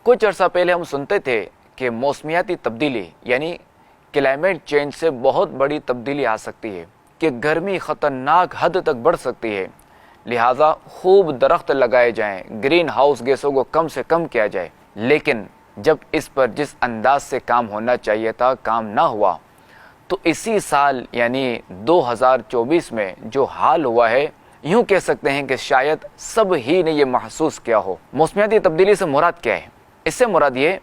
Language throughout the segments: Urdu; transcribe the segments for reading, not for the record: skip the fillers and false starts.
کچھ عرصہ پہلے ہم سنتے تھے کہ موسمیاتی تبدیلی یعنی کلائمیٹ چینج سے بہت بڑی تبدیلی آ سکتی ہے، کہ گرمی خطرناک حد تک بڑھ سکتی ہے، لہٰذا خوب درخت لگائے جائیں، گرین ہاؤس گیسوں کو کم سے کم کیا جائے۔ لیکن جب اس پر جس انداز سے کام ہونا چاہیے تھا کام نہ ہوا، تو اسی سال یعنی 2024 میں جو حال ہوا ہے، یوں کہہ سکتے ہیں کہ شاید سب ہی نے یہ محسوس کیا ہو۔ موسمیاتی تبدیلی سے مراد کیا ہے؟ اس سے مراد یہ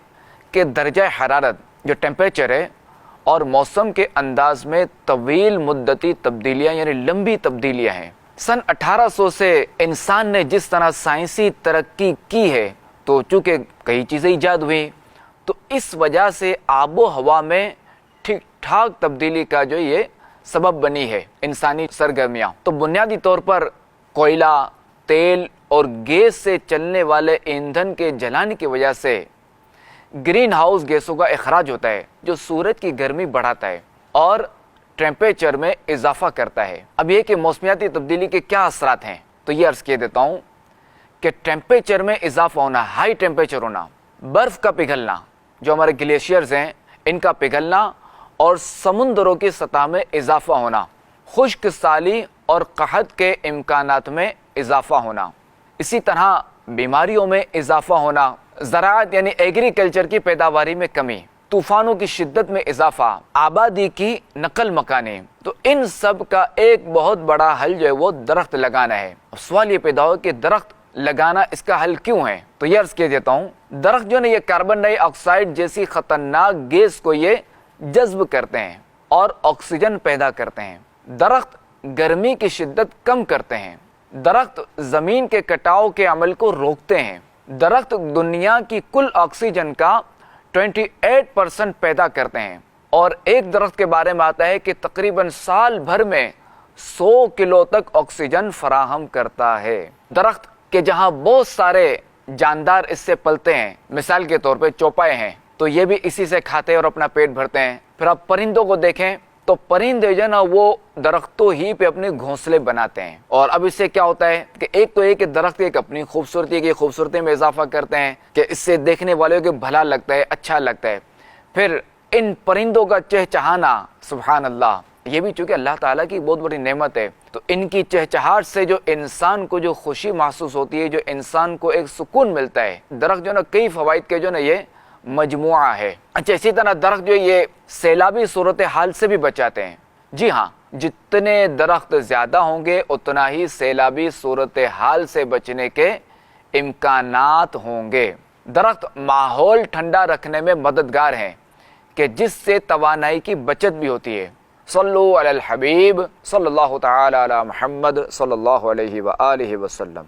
کہ درجہ حرارت جو ٹیمپریچر ہے اور موسم کے انداز میں طویل مدتی تبدیلیاں یعنی لمبی تبدیلیاں ہیں۔ سن 1800 سے انسان نے جس طرح سائنسی ترقی کی ہے، تو چونکہ کئی چیزیں ایجاد ہوئی، تو اس وجہ سے آب و ہوا میں ٹھیک ٹھاک تبدیلی کا جو یہ سبب بنی ہے انسانی سرگرمیاں۔ تو بنیادی طور پر کوئلہ، تیل اور گیس سے چلنے والے ایندھن کے جلانے کی وجہ سے گرین ہاؤس گیسوں کا اخراج ہوتا ہے، جو سورج کی گرمی بڑھاتا ہے اور ٹیمپریچر میں اضافہ کرتا ہے۔ اب یہ کہ موسمیاتی تبدیلی کے کیا اثرات ہیں، تو یہ عرض کیے دیتا ہوں کہ ٹیمپریچر میں اضافہ ہونا، ہائی ٹیمپریچر ہونا، برف کا پگھلنا، جو ہمارے گلیشیئرز ہیں ان کا پگھلنا اور سمندروں کی سطح میں اضافہ ہونا، خشک سالی اور قحط کے امکانات میں اضافہ ہونا، اسی طرح بیماریوں میں اضافہ ہونا، زراعت یعنی ایگریکلچر کی پیداواری میں کمی، طوفانوں کی شدت میں اضافہ، آبادی کی نقل مکانی۔ تو ان سب کا ایک بہت بڑا حل جو ہے وہ درخت لگانا ہے۔ اب سوال یہ پیدا ہو کہ درخت لگانا اس کا حل کیوں ہے؟ تو یہ عرض کہہ دیتا ہوں، درخت جو ہے یہ کاربن ڈائی آکسائڈ جیسی خطرناک گیس کو یہ جذب کرتے ہیں اور آکسیجن پیدا کرتے ہیں۔ درخت گرمی کی شدت کم کرتے ہیں۔ درخت زمین کے کٹاؤ کے عمل کو روکتے ہیں۔ درخت دنیا کی کل آکسیجن کا 28% پیدا کرتے ہیں، اور ایک درخت کے بارے میں آتا ہے کہ تقریباً سال بھر میں 100 کلو تک آکسیجن فراہم کرتا ہے۔ درخت کے جہاں بہت سارے جاندار اس سے پلتے ہیں، مثال کے طور پہ چوپائے ہیں، تو یہ بھی اسی سے کھاتے ہیں اور اپنا پیٹ بھرتے ہیں۔ پھر آپ پرندوں کو دیکھیں تو پرندے جو ہے نا وہ درختوں ہی پہ اپنے گھونسلے بناتے ہیں، اور اب اس سے کیا ہوتا ہے کہ ایک تو یہ کہ درخت ایک اپنی خوبصورتی میں اضافہ کرتے ہیں کہ اس سے دیکھنے والوں کو بھلا لگتا ہے، اچھا لگتا ہے۔ پھر ان پرندوں کا چہچہانا، سبحان اللہ، یہ بھی چونکہ اللہ تعالیٰ کی بہت بڑی نعمت ہے، تو ان کی چہچہاٹ سے جو انسان کو جو خوشی محسوس ہوتی ہے، جو انسان کو ایک سکون ملتا ہے۔ درخت جو ہے نا کئی فوائد کے جو ہے نا یہ مجموعہ ہے۔ اچھا، اسی طرح درخت جو یہ سیلابی صورتحال سے بھی بچاتے ہیں۔ جی ہاں، جتنے درخت زیادہ ہوں گے اتنا ہی سیلابی صورتحال سے بچنے کے امکانات ہوں گے۔ درخت ماحول ٹھنڈا رکھنے میں مددگار ہیں، کہ جس سے توانائی کی بچت بھی ہوتی ہے۔ صلو علی الحبیب صلی اللہ تعالی علی محمد صلی اللہ علیہ وآلہ وسلم۔